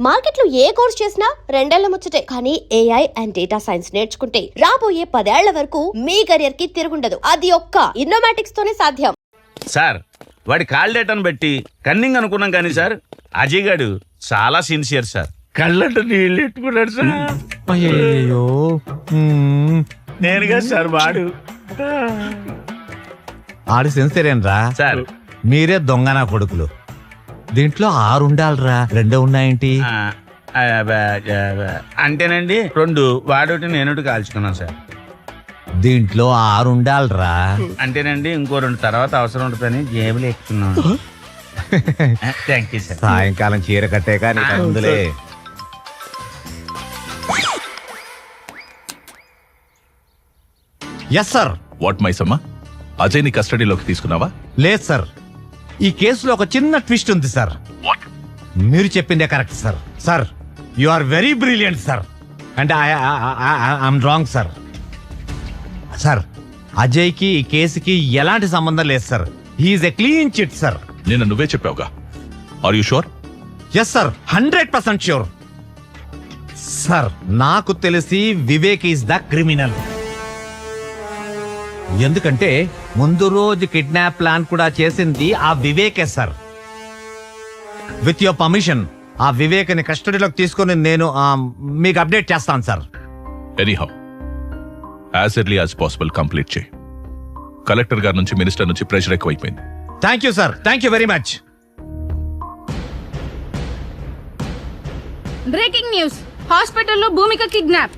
మార్కెట్లో ఏ కోర్స్ చేసినా రెండేళ్ల ముచ్చటే. కానీ ఏఐ అండ్ డేటా సైన్స్ నేర్చుకుంటే రాబోయే 10 ఏళ్ల వరకు మీ కెరియర్ కి తిరుగుండదు. అది ఒక్క ఇన్నోమాటిక్స్ తోనే సాధ్యం. సార్ వాడి కాల్ డేటాను బట్టి కన్నింగ్ అనుకున్నాం కానీ సార్ అజయ్ గారు చాలా సిన్సియర్ సార్. కళ్ళంట నీళ్ళు ఎట్టుకున్నాడు సార్. అయ్యో నేనుగా సార్ వాడు ఆడి సెన్సరేనరా సార్. మీరే దొంగనా కొడుకులు. దీంట్లో 6 ఉండాలిరా, 2 ఉన్నాయేంటి? అంటేనండి 2 వాడోటి నేనోటి కాల్చుకున్నాను సార్. దీంట్లో 6 ఉండాలిరా. అంటేనండి ఇంకో 2 తర్వాత అవసరం ఉంటుందని జేబులు ఎక్కుతున్నాను. Thank you sir. సాయంకాలం చీర కట్టే కానీ అందులే. Yes sir. What Maisamma, Ajay ని కస్టడీలోకి తీసుకున్నావా? లేదు సార్, ఈ కేసులో ఒక చిన్న ట్విస్ట్ ఉంది సార్. మీరు చెప్పిందే correct sir. Sir you are very brilliant sir. అంటే ఐఎమ్ రాంగ్ సార్. సార్ అజయ్కి ఈ కేసుకి ఎలాంటి సంబంధం లేదు sir. He's a clean chit sir. నిన్న నువ్వే చెప్పావుగా. Are you sure? Yes sir, 100% sure sir. నాకు తెలిసి వివేక్ ఈస్ ద క్రిమినల్. ఎందుకంటే ముందు రోజు కిడ్నాప్ ప్లాన్ కూడా చేసింది ఆ వివేకే సార్. విత్ యువర్ పర్మిషన్ ఆ వివేక్ని కస్టడీలోకి తీసుకొని నేను మీకు అప్డేట్ చేస్తాను sir. Anyhow as early as possible complete చేయి. కలెక్టర్ గారి నుంచి, మినిస్టర్ నుంచి ప్రెషర్ ఎక్కువైపోయింది. Thank you sir, thank you very much. Breaking news, హాస్పిటల్లో భూమిక కిడ్నాప్.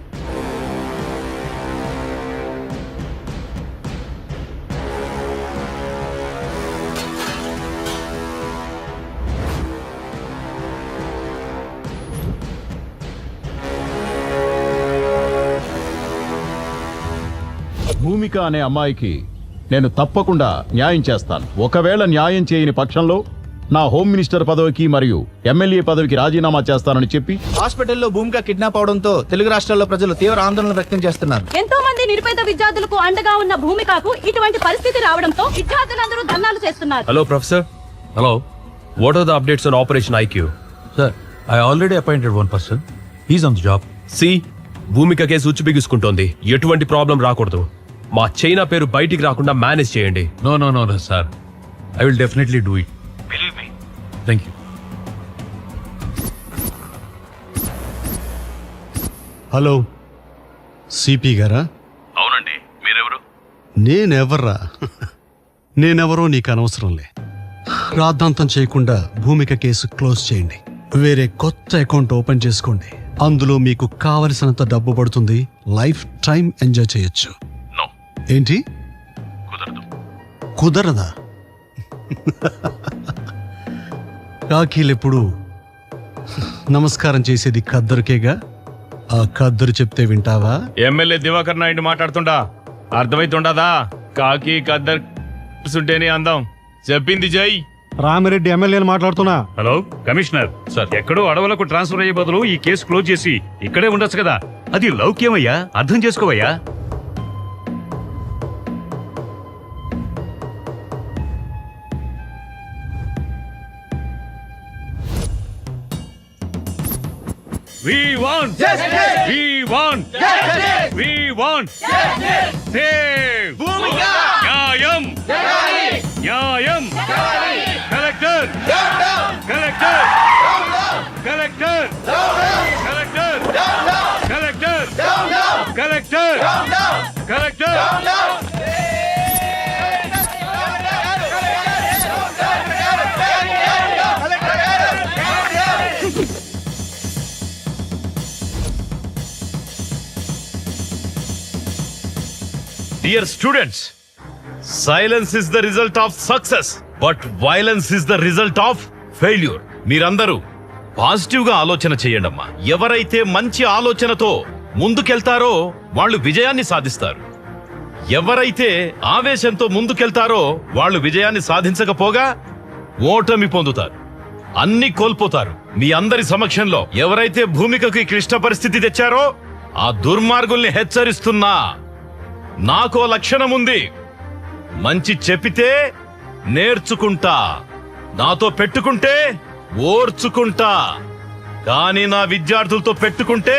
భూమిక అనే అమ్మాయికి నేను తప్పకుండా న్యాయం చేస్తాను. ఒకవేళ న్యాయం చేయని పక్షంలో నా హోమ్ మినిస్టర్ పదవికి మరియు ఎమ్మెల్యే పదవికి రాజీనామా చేస్తానని చెప్పి. హాస్పిటల్లో భూమిక కిడ్నాప్ అవడంతో తెలుగు రాష్ట్రాల్లో ప్రజలు తీవ్ర ఆందోళన వ్యక్తం చేస్తున్నారు. ఎంతో మంది నిరుపేద విద్యార్థులకు అండగా ఉన్న భూమికకు ఇటువంటి పరిస్థితి రావడంతో విద్యార్థులందరూ ధర్నాలు చేస్తున్నారు. Hello, Professor. Hello. What are the updates on Operation IQ? Sir, I already appointed one person. He's on the job. See, Bhumika case ఉచ్చు బిగుసుకుంటోంది. ఎటువంటి ప్రాబ్లం రాకూడదు. మా చైనా పేరు బయటికి రాకుండా మేనేజ్ చేయండి. No, sir. I will definitely do it. Believe me. Thank you. Hello, CP గారా? అవునండి, మీరెవరు? నేనెవరో నీకు అనవసరంలే. రాద్ధాంతం చేయకుండా భూమిక కేసు క్లోజ్ చేయండి. వేరే కొత్త అకౌంట్ ఓపెన్ చేసుకోండి. అందులో మీకు కావలసినంత డబ్బు పడుతుంది. లైఫ్ టైం ఎంజాయ్ చేయొచ్చు. ఏంటి కుదరదా? కాకీలెప్పుడు నమస్కారం చేసేది ఖద్దరుకేగా. ఆ ఖద్దరు చెప్తే వింటావా? ఎమ్మెల్యే దివాకర్ నాయుడు మాట్లాడుతుండా అర్థమైతుండదా? కాకి ఖద్దర్ సుంటేనే అందం. చెప్పింది జై. రామిరెడ్డి ఎమ్మెల్యేని మాట్లాడుతున్నా. హలో కమిషనర్ సార్, ఎక్కడో అడవులకు ట్రాన్స్ఫర్ అయ్యే బదులు ఈ కేసు క్లోజ్ చేసి ఇక్కడే ఉండొచ్చు కదా. అది లౌక్యమయ్యా, అర్థం చేసుకోవయ్యా. We want justice. We want justice. We want justice. Save Bhumika. Nyayam. Nyayam. Collector. Collector. Collector. Collector. Collector. Collector. Collector. Dear students, silence is the result of success, but violence is the result of failure. మీరందరూ positive గా ఆలోచన చేయండమ్మా. ఎవరైతే మంచి ఆలోచనతో ముందుకెళ్తారో వాళ్ళు విజయాన్ని సాధిస్తారు. ఎవరైతే ఆవేశంతో ముందుకెళ్తారో వాళ్ళు విజయాన్ని సాధించకపోగా ఓటమి పొందుతారు, అన్ని కోల్పోతారు. మీ అందరి సమక్షంలో ఎవరైతే భూమికకి క్లిష్ట పరిస్థితి తెచ్చారో ఆ దుర్మార్గుల్ని హెచ్చరిస్తున్నా. నాకో లక్షణం ఉంది. మంచి చెప్పితే నేర్చుకుంటా, నాతో పెట్టుకుంటే ఓర్చుకుంటా. కానీ నా విద్యార్థులతో పెట్టుకుంటే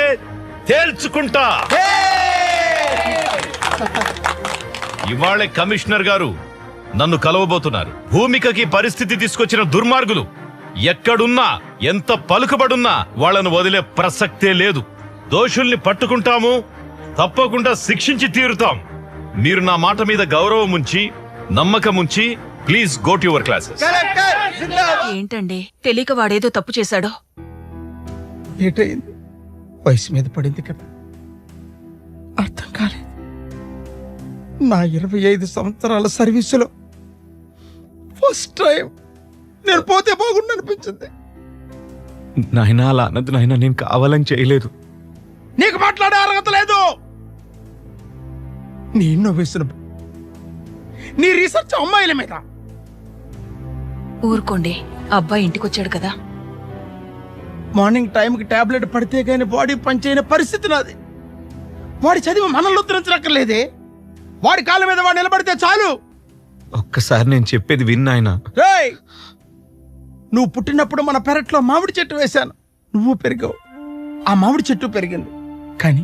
తేల్చుకుంటా. ఇవాళ కమిషనర్ గారు నన్ను కలవబోతున్నారు. భూమికకి పరిస్థితి తీసుకొచ్చిన దుర్మార్గులు ఎక్కడున్నా, ఎంత పలుకుబడున్నా వాళ్ళను వదిలే ప్రసక్తే లేదు. దోషుల్ని పట్టుకుంటాము, తప్పకుండా శిక్షించి తీరుతాం. మీరు నా మాట మీద గౌరవం ఉంచి, నమ్మకం ఉంచి, please go to your classes. ఏంటండి తెలియక వాడేదో తప్పు చేశాడో. ఏటైంది? వయసు మీద పడింది కదా, అర్థం కాలేదు. నా 25 సంవత్సరాల సర్వీసులో ఫస్ట్ టైం నేను పోతే బాగుండు అనిపించింది. నాయనా అలా అన్నది నాయనా, నేను కావాలని చేయలేదు. నీకు మాట్లాడే అర్హత లేదు. నీ ఇన్నోవేషన్, నీ రీసెర్చ్ అమ్మాయిల మీద. ఊరుకోండి, అబ్బాయి ఇంటికొచ్చాడు కదా. మార్నింగ్ టైంకి టాబ్లెట్ పడితే గానీ బాడీ పనిచేయని పరిస్థితి నాది. వాడి చదివి మనల్ని ఉద్ధరించనక్కర్లేదే. వాడి కాళ్ళ మీద వాడు నిలబడితే చాలు. ఒక్కసారి నేను చెప్పేది విన్నాయన. రేయ్, నువ్వు పుట్టినప్పుడు మన పెరట్లో మామిడి చెట్టు వేశాను. నువ్వు పెరిగావు, ఆ మామిడి చెట్టు పెరిగింది. కానీ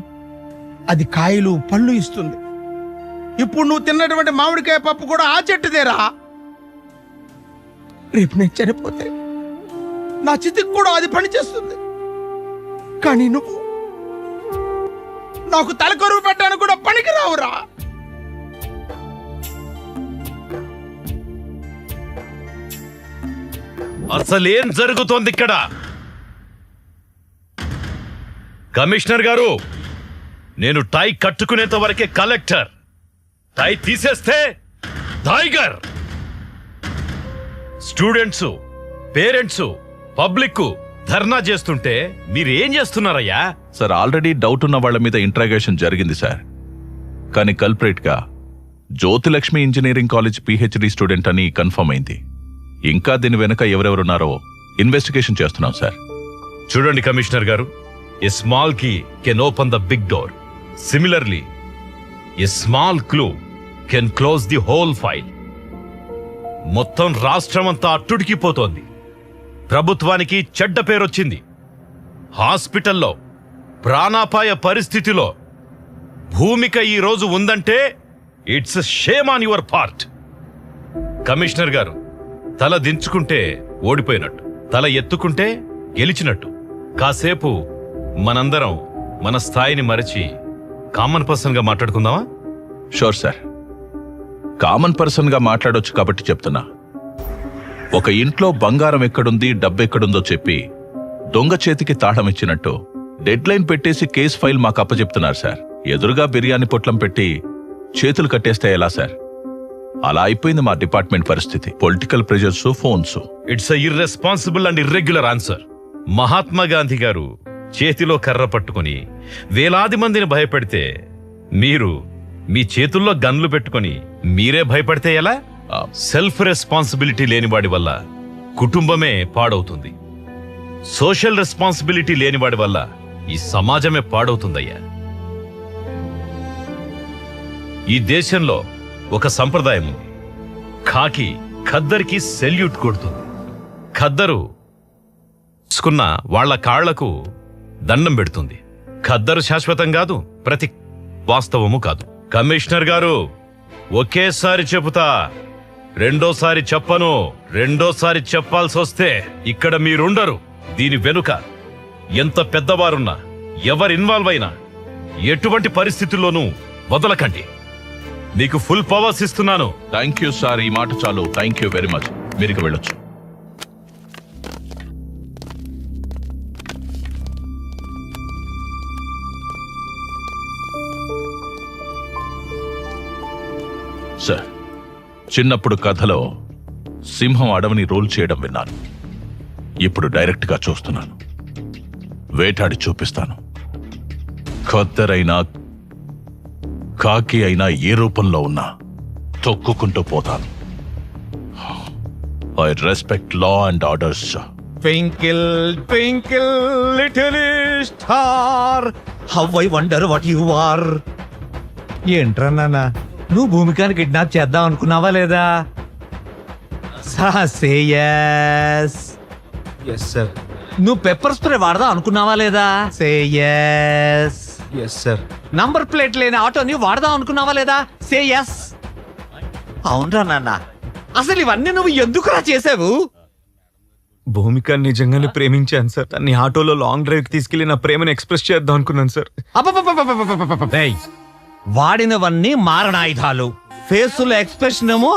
అది కాయలు పళ్ళు ఇస్తుంది. ఇప్పుడు నువ్వు తిన్నటువంటి మామిడికాయ పప్పు కూడా ఆ చెట్టుదేరా. రేపు నేను చనిపోతే నా చితికి కూడా అది పని చేస్తుంది. కానీ నువ్వు నాకు తలకొరువు పెట్టడానికి కూడా పనికి రావురా. అసలేం జరుగుతోంది ఇక్కడ? కమిషనర్ గారు, నేను టై కట్టుకునేంత వరకే కలెక్టర్. టై తీసేస్తే టైగర్. స్టూడెంట్స్, పేరెంట్స్, పబ్లిక్ ధర్నా చేస్తుంటే మీరేం చేస్తున్నారయ్యా? సార్, ఆల్రెడీ డౌట్ ఉన్న వాళ్ళ మీద ఇంట్రాగేషన్ జరిగింది సార్. కానీ కల్ప్రేట్ గా Jyothilakshmi engineering college PhD student అని కన్ఫర్మ్ అయింది. ఇంకా దీని వెనుక ఎవరెవరున్నారో ఇన్వెస్టిగేషన్ చేస్తున్నాం సార్. చూడండి కమిషనర్ గారు, a small key can open the big door. Similarly a small clue can close the whole file. మొత్తం రాష్ట్రమంతా అట్టుడికిపోతోంది. ప్రభుత్వానికి చెడ్డ పేరొచ్చింది. హాస్పిటల్లో ప్రాణాపాయ పరిస్థితిలో భూమిక ఈ రోజు ఉందంటే it's shame on your part. Commissioner గారు, తల దించుకుంటే ఓడిపోయినట్టు, తల ఎత్తుకుంటే గెలిచినట్టు. కాసేపు మనందరం మన స్థాయిని మరచి కామన్ పర్సన్ గా మాట్లాడుకుందామా? షూర్ సార్, కామన్ పర్సన్ గా మాట్లాడొచ్చు కాబట్టి చెప్తున్నా. ఒక ఇంట్లో బంగారం ఎక్కడుంది, డబ్బెక్కడుందో చెప్పి దొంగ చేతికి తాళం ఇచ్చినట్టు డెడ్ లైన్ పెట్టేసి కేసు ఫైల్ మాకు అప్పచెప్తున్నారు సార్. ఎదురుగా బిర్యానీ పొట్లం పెట్టి చేతులు కట్టేస్తే ఎలా సార్? అలా అయిపోయింది మా డిపార్ట్మెంట్ పరిస్థితి. Political pressures, phones. It's irresponsible and irregular answer. Mahatma Gandhi గారు చేతిలో కర్ర పట్టుకుని వేలాది మందిని భయపెడితే, మీరు మీ చేతుల్లో గన్లు పెట్టుకుని మీరే భయపడితే ఎలా? సెల్ఫ్ రెస్పాన్సిబిలిటీ లేనివాడి వల్ల కుటుంబమే పాడవుతుంది. సోషల్ రెస్పాన్సిబిలిటీ లేనివాడి వల్ల ఈ సమాజమే పాడవుతుందయ్యా. ఈ దేశంలో ఒక సంప్రదాయం ఉంది. ఖాకి ఖద్దరికి సెల్యూట్ కొడుతుంది. ఖద్దరు తీసుకున్న వాళ్ల కాళ్లకు దండం పెడుతుంది. ఖద్దరు శాశ్వతం కాదు, ప్రతి వాస్తవము కాదు. కమిషనర్ గారు, ఒకేసారి చెబుతా, రెండోసారి చెప్పను. రెండోసారి చెప్పాల్సి వస్తే ఇక్కడ మీరుండరు. దీని వెనుక ఎంత పెద్దవారున్నా, ఎవరు ఇన్వాల్వ్ అయినా ఎటువంటి పరిస్థితుల్లోనూ వదలకండి. మీకు ఫుల్ పవర్స్ ఇస్తున్నాను. థ్యాంక్ యూ సార్, ఈ మాట చాలు. Thank you very much. మీరు వెళ్ళొచ్చు. సార్, చిన్నప్పుడు కథలో సింహం అడవిని రూల్ చేయడం విన్నాను. ఇప్పుడు డైరెక్ట్ గా చూస్తున్నాను. వేటాడి చూపిస్తాను. ఖద్దరైనా కాకి అయినా ఏ రూపంలో ఉన్నా తొక్కుకుంటూ పోతాను. I respect law and orders. Twinkle twinkle little star, how I wonder what you are. ఏంట్రా నాన్న, నువ్వు భూమికాని కిడ్నాప్ చేద్దాం అనుకున్నావా లేదా? Yes sir. నువ్వు పెప్పర్ స్ప్రే వాడదా అనుకున్నావా లేదా? Say yes. Yes sir. Number plate లేని ఆటోని వాడదాం అనుకున్నావా లేదా? Say yes. అవునరా నాన్న, అసలు ఇవన్నీ నువ్వు ఎందుకురా చేసావు? భూమిక నిజంగానే ప్రేమించాను సార్. తన్ని ఆటోలో లాంగ్ డ్రైవ్ కి తీసుకెళ్లి నా ప్రేమను ఎక్స్ప్రెస్ చేద్దాం అనుకున్నాను సార్. రేయ్, వాడినవన్నీ మారణాయుధాలు, ఫేసులో ఎక్స్ప్రెషన్ ఏమో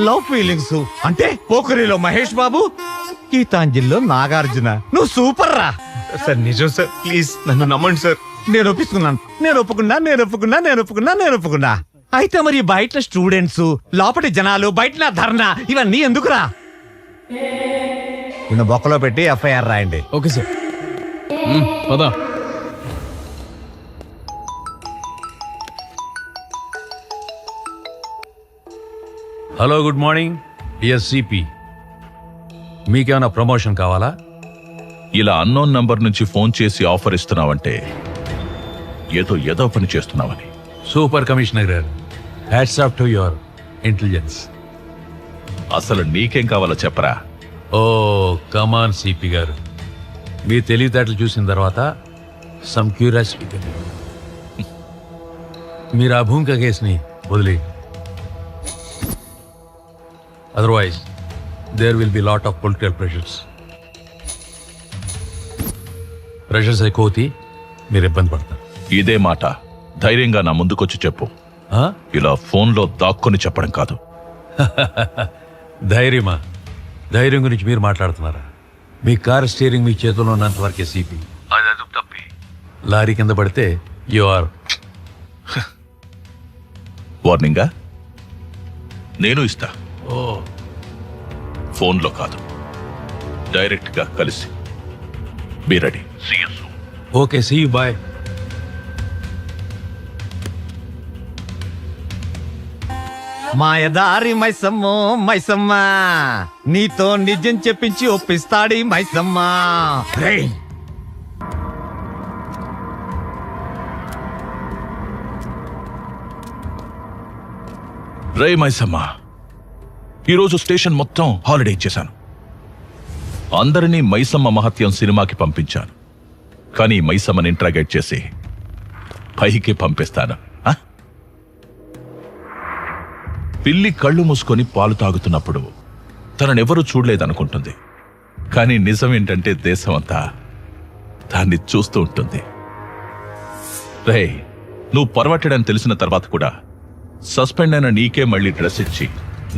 లవ్ ఫీలింగ్స్. అంటే పోకరిలో మహేష్ బాబు, గీతాంజలిలో నాగార్జున. నువ్వు సూపర్ రా. సార్ నిజం సార్, ప్లీజ్ నన్ను నమ్మండి సార్. నేను ఒప్పుకున్నా. అయితే మరి బయట స్టూడెంట్స్, లోపటి జనాలు, బయట నా ధర్నా, ఇవన్నీ ఎందుకురా? నిన్ను బొక్కలో పెట్టి ఎఫ్ఐఆర్ రాయండి. Okay sir. పదా. Hello, good morning CP. మీకేమైనా ప్రమోషన్ కావాలా? ఇలా అన్నోన్ నంబర్ నుంచి ఫోన్ చేసి ఆఫర్ ఇస్తున్నావంటే ఏదో పని చేస్తున్నావని. సూపర్ కమిషనర్ గారు, hats off to your intelligence. అసలు నీకేం కావాలో చెప్పరా? ఓ కమాన్ సిపి గారు, మీ తెలివితేటలు చూసిన తర్వాత సమ్ క్యూరియాసిటీ. మీరు ఆ భూమిక కేసుని వదిలే. Otherwise there will be lot of political pressures ఎక్కువ అవుతాయి, మీరు ఇబ్బంది పడతారు. ఇదే మాట ధైర్యంగా నా ముందుకొచ్చి చెప్పు. ఆ? ఇలా ఫోన్లో దాక్కుని చెప్పడం కాదు. ధైర్యమా? ధైర్యం గురించి మీరు మాట్లాడుతున్నారా? మీ కార్ స్టీరింగ్ మీ చేతిలో ఉన్నంత వరకే సిపి. అది అదుపు తప్పి లారీ కింద పడితే యు ఆర్. వార్నింగా? నేను ఇస్తా. ఓ ఫోన్లో కాదు, డైరెక్ట్ గా కలిసి. Be ready. Okay, see you, bye. మాయదారి మైసమ్మ, నీతో నిజం చెప్పించి ఒప్పిస్తాడి మైసమ్మ. రేయ్, రే మైసమ్మ, ఈరోజు స్టేషన్ మొత్తం హాలిడే ఇచ్చేశాను. అందరినీ మైసమ్మ మహత్యం సినిమాకి పంపించాను. కానీ మైసమ్మని ఇంట్రాగేట్ చేసి పైకి పంపిస్తాను. పిల్లి కళ్ళు మూసుకొని పాలు తాగుతున్నప్పుడు తననెవరూ చూడలేదనుకుంటుంది. కానీ నిజం ఏంటంటే దేశం అంతా దాన్ని చూస్తూ ఉంటుంది. రే, నువ్వు పరవట్టడని తెలిసిన తర్వాత కూడా సస్పెండ్ అయిన నీకే మళ్ళీ డ్రెస్ ఇచ్చి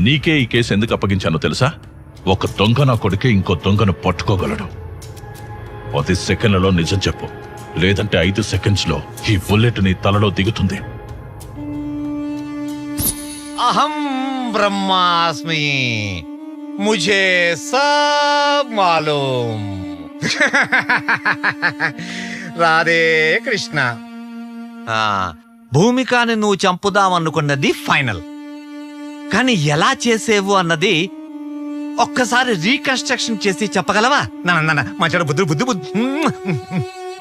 నీకే ఈ కేసు ఎందుకు అప్పగించానో తెలుసా? ఒక దొంగ నా కొడుకే ఇంకో దొంగను పట్టుకోగలడు. 10 సెకండ్లలో నిజం చెప్పు, లేదంటే 5 సెకండ్స్ లో ఈ బుల్లెట్ నీ తలలో దిగుతుంది. అహం బ్రహ్మాస్మి, ముझे सब मालूम. రాధే కృష్ణ. భూమికాని నువ్వు చంపుదామనుకున్నది ఫైనల్, కానీ ఎలా చేసేవు అన్నది ఒక్కసారి రీకన్స్ట్రక్షన్ చేసి చెప్పగలవా? మంచి బుద్ధి.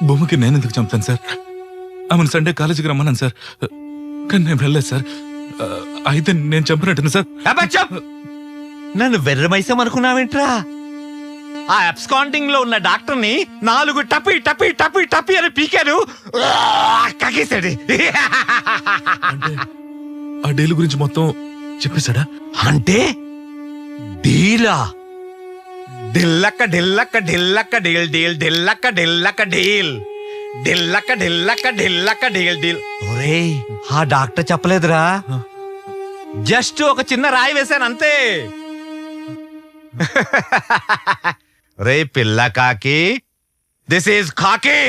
భూమికి నేను ఎందుకు చంపుతాను సార్? ఆమెను సండే కాలేజీకి రమ్మన్నాను సార్, కానీ నేను వెళ్ళలేదు సార్. అయితే నేను చంపినట్టు సార్. నన్ను వెర్రమైసం అనుకున్నావేంట్రా? ఆ అబ్స్కాండింగ్ లో ఉన్న డాక్టర్ ని 4 టపి అని పీకాను, కకేశాడు. అంటే ఆ డీల్ గురించి మొత్తం చెప్పేశాడా? అంటే డీలా? ఢిల్లక్క ఢిల్లక్క ఢిల్లక్క డీల్ డీల్ ఢిల్లక్క ఢిల్లక్క డీల్ ఢిల్లక్క ఢిల్లక్క ఢిల్లక్క డీల్ డీల్. ఒరేయ్, ఆ డాక్టర్ చెప్పలేదురా, జస్ట్ ఒక చిన్న రాయి వేశాను అంతే. రే పిల్ల కాకి, దిస్ ఈజ్ కాకి.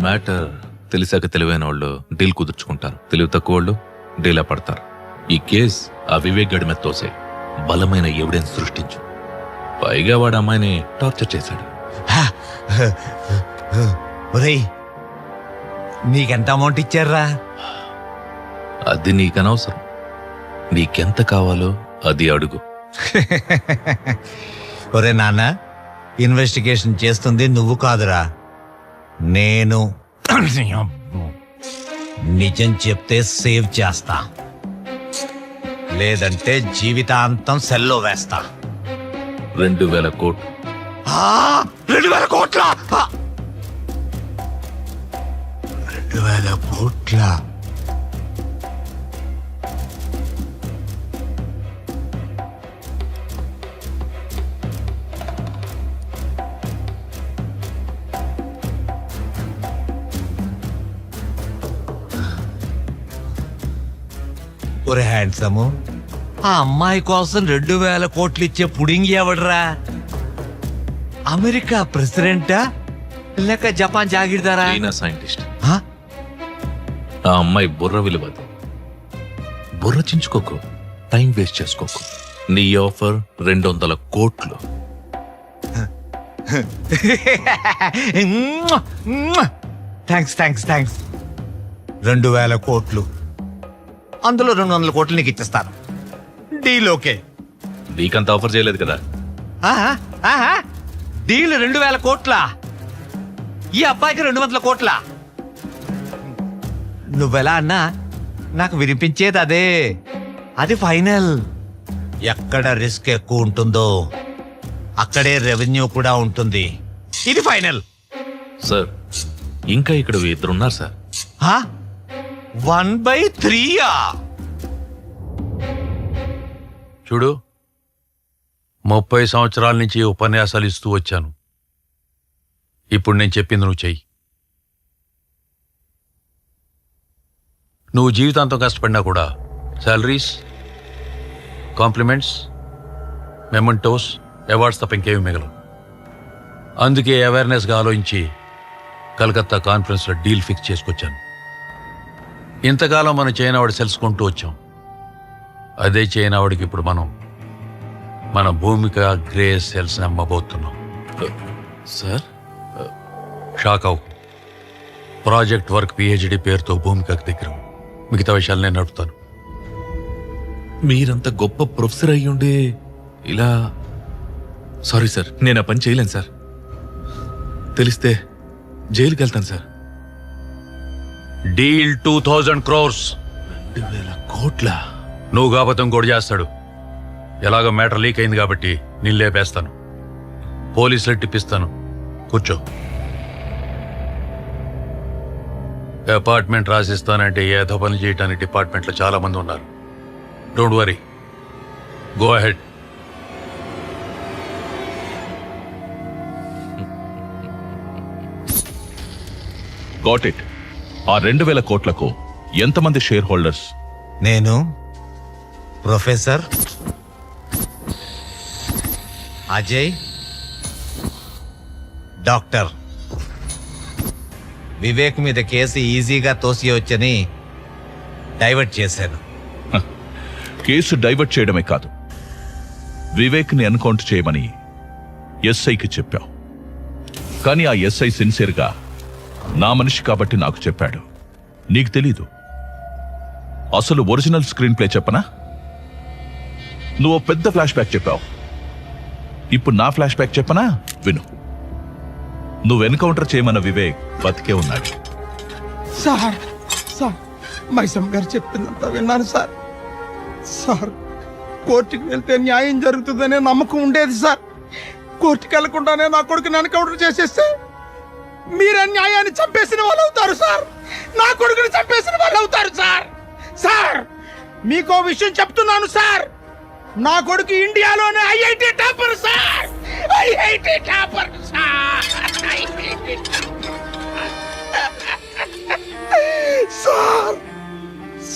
మ్యాటర్ తెలిసాక తెలివైన వాళ్ళు డీల్ కుదుర్చుకుంటారు, తెలివి తక్కువ వాళ్ళు డీలా పడతారు. ఈ కేస్ ఆ వివేక్ గడి మీద తోసే, బలమైన ఎవిడెన్స్ సృష్టించు. పైగా వాడు అమ్మాయిని టార్చర్ చేశాడు. ఒరేయ్, నీకెంత అమౌంట్ ఇచ్చారా? అది నీకనవసరం. నీకెంత కావాలో అది అడుగు. ఒరే నాన్న, ఇన్వెస్టిగేషన్ చేస్తుంది నువ్వు కాదురా, నేను. నిజం చెప్తే సేవ్ చేస్తా, లేదంటే జీవితాంతం సెల్లో వేస్తా. 2000 కోట్లు. 2000 కోట్ల 2000 కోట్ల ఒరే హ్యాండ్సము, ఆ అమ్మాయి కోసం 2000 కోట్లు ఇచ్చే పుడింగి ఎవడరా? అమెరికా ప్రెసిడెంటా లేక జపాన్ జాగిర్దారా? China scientist. ఆ అమ్మాయి బుర్ర విలువదు. బుర్ర చించుకోకు, టైం వేస్ట్ చేసుకోకు. నీ ఆఫర్ 200 కోట్లు. థ్యాంక్స్ 2000 కోట్లు, అందులో 200 కోట్లు నీకు ఇచ్చేస్తాను. Deal okay. నీకంత ఆఫర్ చేయలేదు కదా. డీల్ 2000 కోట్ల, ఈ అబ్బాయికి 200 కోట్ల. నువ్వెలా అన్నా నాకు వినిపించేది అదే. అది ఫైనల్. ఎక్కడ రిస్క్ ఎక్కువ ఉంటుందో అక్కడే రెవెన్యూ కూడా ఉంటుంది. ఇది ఫైనల్. సార్, ఇంకా ఇక్కడ ఇద్దరున్నారు సార్. 1/3. చూడు, 30 సంవత్సరాల నుంచి ఉపన్యాసాలు ఇస్తూ వచ్చాను. ఇప్పుడు నేను చెప్పింది నువ్వు చెయ్యి. నువ్వు జీవితాంతం కష్టపడినా కూడా శాలరీస్, కాంప్లిమెంట్స్, మెమెంటోస్, అవార్డ్స్ తప్ప ఇంకేమీ మిగలవు. అందుకే అవేర్నెస్గా ఆలోచించి కలకత్తా కాన్ఫరెన్స్లో డీల్ ఫిక్స్ చేసుకొచ్చాను. ఇంతకాలం మనం చైనా వాడు తెలుసుకుంటూ వచ్చాం. అదే చైనా వాడికి ఇప్పుడు మన భూమిక గ్రే సెల్స్ అమ్మబోతున్నాం. సార్, షాక్ అవు. ప్రాజెక్ట్ వర్క్ పిహెచ్డి పేరుతో భూమికకు దగ్గర. మిగతా విషయాలు నేను నడుపుతాను. మీరంత గొప్ప ప్రొఫెసర్ అయ్యుండి ఇలా... సారీ సార్, నేను ఆ పని చేయలేను సార్. తెలిస్తే జైలుకి వెళ్తాను సార్. Deal 2000 crores. 2000 కోట్ల. నువ్వు కాకపోతే ఇంకోటి చేస్తాడు. ఎలాగో మ్యాటర్ లీక్ అయింది కాబట్టి నేను లేపేస్తాను. పోలీసులు టిప్పిస్తాను. కూర్చో. అపార్ట్మెంట్ రాసిస్తానంటే ఏదో పని చేయడానికి డిపార్ట్మెంట్లో చాలా మంది ఉన్నారు. Don't worry, go ahead. Got it. ఆ 2000 కోట్లకు ఎంతమంది షేర్ హోల్డర్స్? నేను, ప్రొఫెసర్ అజయ్, డాక్టర్. వివేక్ మీద కేసు ఈజీగా తోసియవచ్చని డైవర్ట్ చేశాను. కేసు డైవర్ట్ చేయడమే కాదు, వివేక్ని ఎన్కౌంటర్ చేయమని ఎస్ఐకి చెప్పావు. కానీ ఆ ఎస్ఐ సిన్సియర్గా నా మనిషి కాబట్టి నాకు చెప్పాడు. నీకు తెలీదు. అసలు ఒరిజినల్ స్క్రీన్ ప్లే చెప్పనా? నువ్వు పెద్ద ఫ్లాష్ బ్యాక్ చెప్పావు. ఇప్పుడు నా ఫ్లాష్ బ్యాక్ చెప్పనా? విను. నువ్వు ఎన్కౌంటర్ చేయమన్న వివేక్ బతికే ఉన్నాడు. సార్ మైసమ్ గారు చెప్పిందంతా విన్నాను సార్. కోర్టుకు వెళ్తే న్యాయం జరుగుతుందనే నమ్మకం ఉండేది సార్. కోర్టుకు వెళ్లకుండానే నా కొడుకుని ఎన్కౌంటర్ చేసేస్తే మీరు న్యాయాన్ని చంపేసిన వాళ్ళు అవుతారు సార్. నా కొడుకుని చంపేసిన వాళ్ళు అవుతారు సార్. మీకో విషయం చెప్తున్నాను సార్. నా కొడుకు ఇండియాలోనే IIT topper sir. IIT topper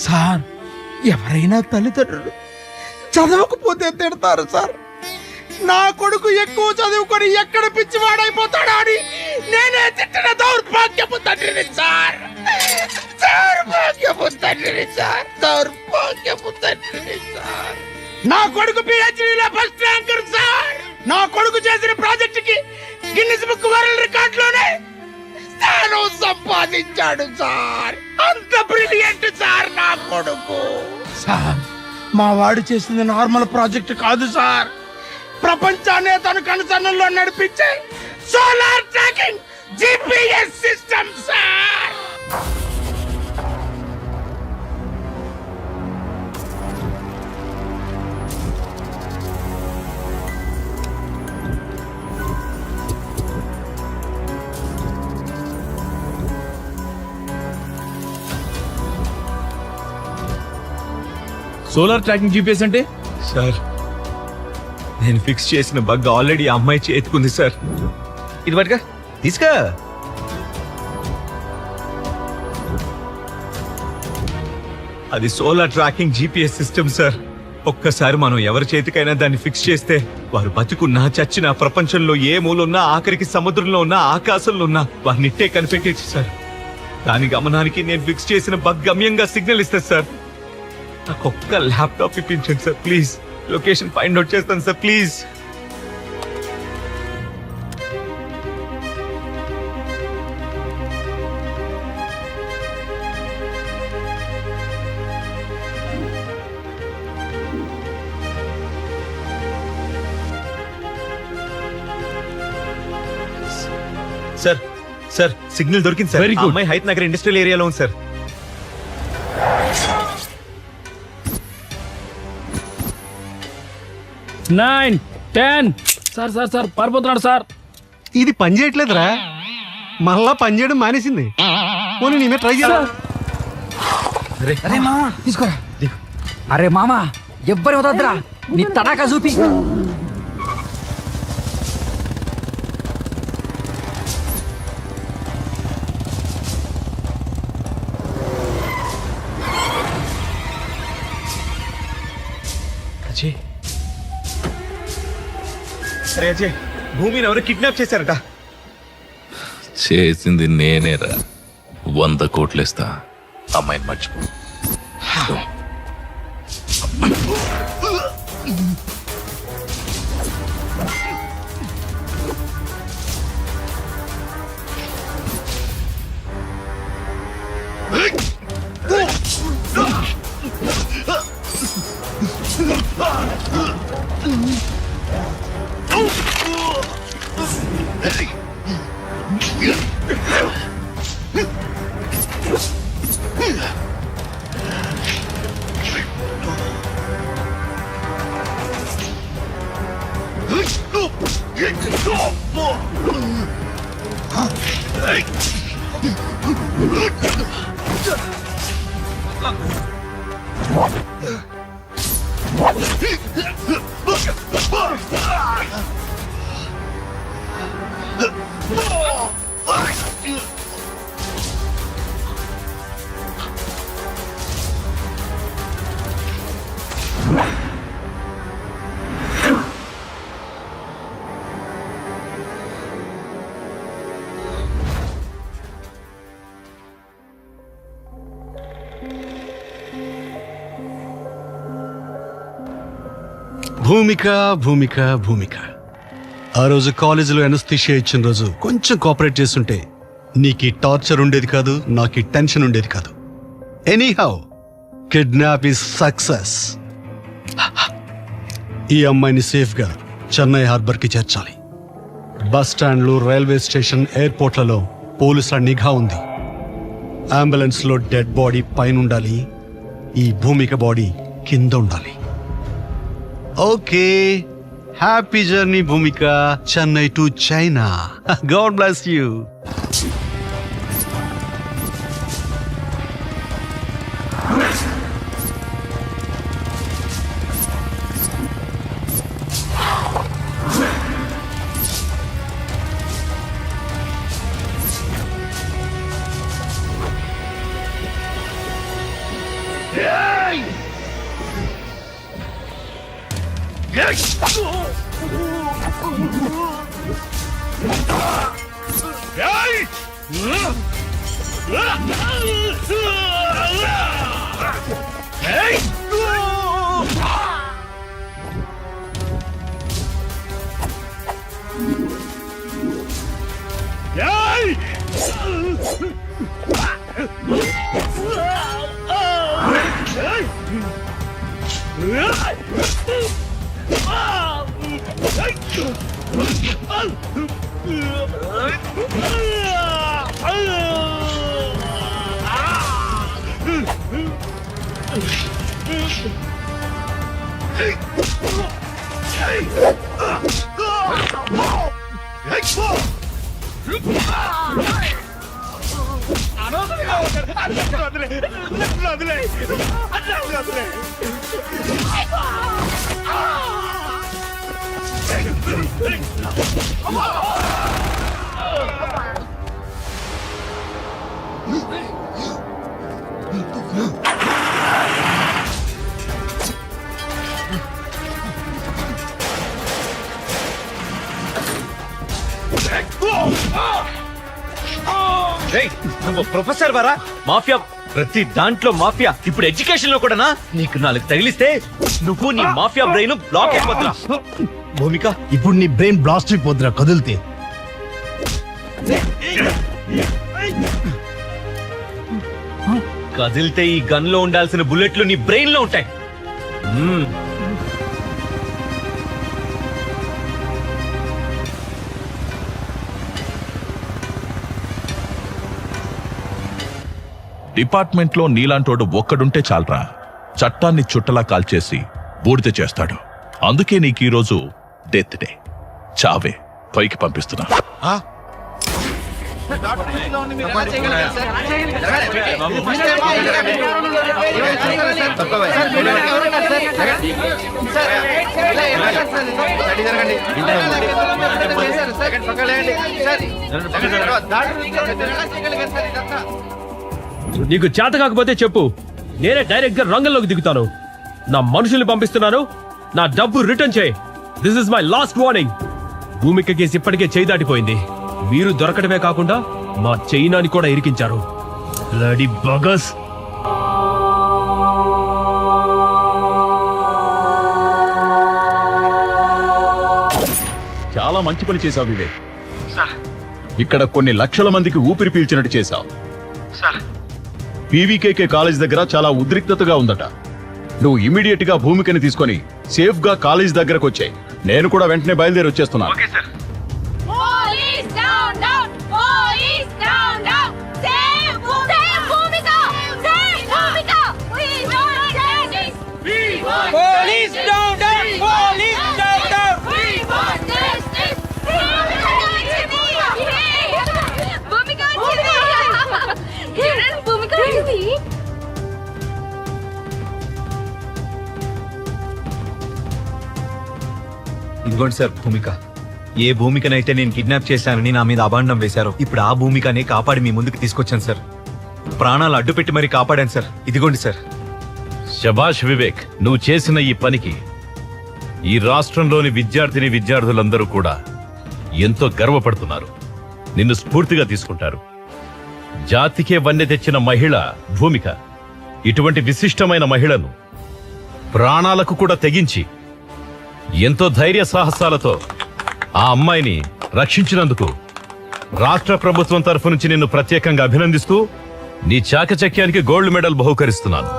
sir. ఎవరైనా తల్లిదండ్రులు చదవకపోతే తిడతారు సార్. నా కొడుకు ఎక్కువ చదువుకొని ఎక్కడ పిచ్చివాడైపోతాడా అని నేనే తిట్టిన దౌర్భాగ్యపు తండ్రిని సార్, దౌర్భాగ్యపు తండ్రిని సార్, దౌర్భాగ్యపు తండ్రిని సార్. నా కొడుకు పిహెచ్డీలో ఫస్ట్ ర్యాంకర్ సార్. నా కొడుకు చేసిన ప్రాజెక్ట్ కి గిన్నిస్ బుక్ వరల్డ్ రికార్డ్ లోనే స్థానం సంపాదించాడు సార్. అంత బ్రిలియంట్ సార్ నా కొడుకు. సార్ మా వాడు చేసింది నార్మల్ ప్రాజెక్ట్ కాదు సార్, ప్రపంచాన్ని తన కనుసన్నల్లో నడిపించే solar tracking GPS system sir. Solar tracking GPS అంటే? సార్ నేను ఫిక్స్ చేసిన బగ్ ఆల్రెడీ ఆ అమ్మాయి చేతుకుంది సార్. ఇది పట్టుగా తీసుకా. అది solar tracking GPS system sir. ఒక్కసారి మనం ఎవరి చేతికైనా దాన్ని ఫిక్స్ చేస్తే వారు బతుకున్నా చచ్చినా ప్రపంచంలో ఏ మూలున్నా ఆఖరికి సముద్రంలో ఉన్నా ఆకాశంలో ఉన్నా వారిని ఇట్టే కనిపెట్టేచ్చు సార్. దాని గమనానికి నేను ఫిక్స్ చేసిన బగ్ గమ్యంగా సిగ్నల్ ఇస్తుంది సార్. నాకు ఒక్క ల్యాప్టాప్ ఇప్పించండి sir please. Location find out చేస్తాను sir please. Sir sir signal దొరికింది సార్. Very good. అమ్మాయి హైత్ నగర్ ఇండస్ట్రియల్ ఏరియాలో ఉంది సార్. 9, 10. సార్ సార్ సార్ పారిపోతున్నాడు సార్. ఇది పని చేయట్లేదురా, మళ్ళా పని చేయడం మానేసింది. పోనీ నేనే ట్రై చేయాలి. అరే మామా తీసుకోరా. అరే మామా ఎవ్వరి వదద్దురా, నీ తడాకా చూపి. అరే అజయ్, భూమిని ఎవరు కిడ్నాప్ చేశారట. చేసింది నేనేరా. 100 కోట్లేస్తా, అమ్మాయిని మర్చిపో. భూమిక భూమిక భూమిక, ఆ రోజు కాలేజీలో ఎనస్థీషియా ఇచ్చిన రోజు కొంచెం కోఆపరేట్ చేస్తుంటే నీకు ఈ టార్చర్ ఉండేది కాదు, నాకు ఈ టెన్షన్ ఉండేది కాదు. Anyhow kidnap is success. ఈ అమ్మాయిని సేఫ్గా చెన్నై హార్బర్కి చేర్చాలి. బస్ స్టాండ్లు, రైల్వే స్టేషన్, ఎయిర్పోర్ట్లలో పోలీసుల నిఘా ఉంది. అంబులెన్స్లో డెడ్ బాడీ పైన ఉండాలి, ఈ భూమిక బాడీ కింద ఉండాలి. Okay, happy journey Bhumika, Chennai to China. God bless you. Yes! నువ్వు ప్రొఫెసర్ వారా? మాఫియా ప్రతి దాంట్లో మాఫియా, ఇప్పుడు ఎడ్యుకేషన్ లో కూడానా? నీకు నాలుగు తగిలిస్తే నువ్వు నీ మాఫియా బ్రెయిన్ బ్లాక్ అయిపోతున్నా. భూమిక, ఇప్పుడు నీ బ్రెయిన్ బ్లాస్ట్ అయిపోద్దురా కదిలితే. కదిలితే ఈ గన్ లో ఉండాల్సిన బుల్లెట్లు నీ బ్రెయిన్ లో ఉంటాయి. డిపార్ట్మెంట్ లో నీలాంటోడు ఒక్కడుంటే చాలరా, చట్టాన్ని చుట్టలా కాల్చేసి బూడిద చేస్తాడు. అందుకే నీకు ఈరోజు డెత్ డే, చావే పైకి పంపిస్తున్నా. నీకు చేత కాకపోతే చెప్పు, నేనే డైరెక్ట్ గా రంగంలోకి దిగుతాను. నా మనుషుల్ని పంపిస్తున్నాను, నా డబ్బు రిటర్న్ చేయి. This is my last warning. Bhumika case ఇప్పటికే చేయి దాటిపోయింది. మీరు దొరకడమే కాకుండా మా చైనాని కూడా ఇరికించారు. బ్లడీ బగస్. చాలా మంచి పని చేశావు వివేక్. ఇక్కడ కొన్ని లక్షల మందికి ఊపిరి పీల్చినట్టు చేశావు. పీవీకేకే కాలేజ్ దగ్గర చాలా ఉద్రిక్తతగా ఉందట. నువ్వు ఇమీడియట్ గా భూమికని తీసుకొని సేఫ్ గా కాలేజ్ దగ్గరకు వచ్చాయి. నేను కూడా వెంటనే బయలుదేరి వచ్చేస్తున్నాను. ఇదిగోండి సార్ భూమిక. ఏ భూమికనైతే నేను కిడ్నాప్ చేశానని నా మీద అభాండం వేశారో, ఇప్పుడు ఆ భూమికనే కాపాడి మీ ముందుకు తీసుకొచ్చాను సార్. ప్రాణాలు అడ్డు పెట్టి మరీ కాపాడాను సార్. ఇదిగోండి సార్. శభాష్ వివేక్, నువ్వు చేసిన ఈ పనికి ఈ రాష్ట్రంలోని విద్యార్థులందరూ కూడా ఎంతో గర్వపడుతున్నారు. నిన్ను స్ఫూర్తిగా తీసుకుంటారు. జాతికే వన్నె తెచ్చిన మహిళ భూమిక. ఇటువంటి విశిష్టమైన మహిళను ప్రాణాలకు కూడా తెగించి ఎంతో ధైర్య సాహసాలతో ఆ అమ్మాయిని రక్షించినందుకు రాష్ట్ర ప్రభుత్వం తరఫు నుంచి నిన్ను ప్రత్యేకంగా అభినందిస్తూ నీ చాకచక్యానికి గోల్డ్ మెడల్ బహుకరిస్తున్నాను.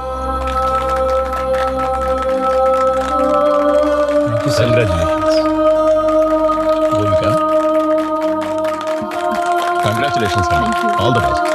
కంగ్రాచులేషన్స్. All the best.